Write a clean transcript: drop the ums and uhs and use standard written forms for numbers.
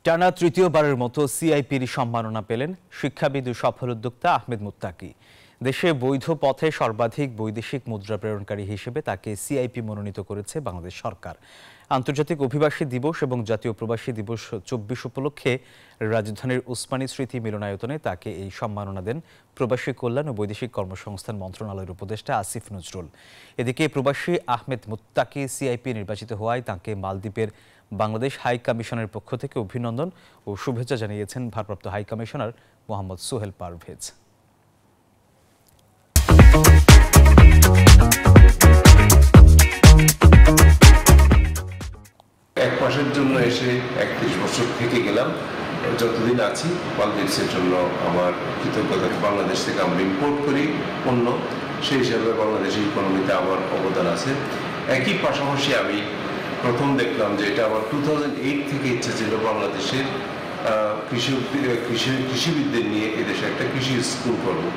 টানা তৃতীয়বারের মতো সিআইপির সম্মাননা পেলেন শিক্ষাবিদ ও সফল উদ্যোক্তা আহমেদ মুত্তাকি। দেশে বৈধ পথে সর্বাধিক বৈদেশিক মুদ্রা প্রেরণকারী হিসেবে তাকে সিআইপি মনোনীত করেছে বাংলাদেশ সরকার। আন্তর্জাতিক অভিবাসী দিবস এবং জাতীয় প্রবাসী দিবস ২৪ উপলক্ষে রাজধানীর উসমানী স্মৃতি মিলনায়তনে তাকে এই সম্মাননা দেন প্রবাসী কল্যাণ ও বৈদেশিক কর্মসংস্থান মন্ত্রণালয়ের উপদেষ্টা আসিফ নজরুল। এদিকে প্রবাসী আহমেদ মুত্তাকি সিআইপি নির্বাচিত হওয়ায় তাঁকে মালদ্বীপের বাংলাদেশ হাই কমিশনের পক্ষ থেকে অভিনন্দন ও শুভেচ্ছা জানিয়েছেন ভারপ্রাপ্ত হাই কমিশনার মোহাম্মদ সোহেল পারভেজ। এক মাসের জন্য এসে ৩১ বছর থেকে গেলাম। যতদিন আছি মালদ্বীপসের জন্য আমার কৃতজ্ঞতা। বাংলাদেশ থেকে আমরা ইম্পোর্ট করি পণ্য, সেই হিসাবে বাংলাদেশের ইকোনমিতে আমার অবদান আছে। একই পাশাপাশি আমি প্রথম দেখলাম যে এটা আমার 2008 থেকে ইচ্ছা ছিল বাংলাদেশের কৃষিবিদদের নিয়ে এদেশে একটা কৃষি স্কুল করবো।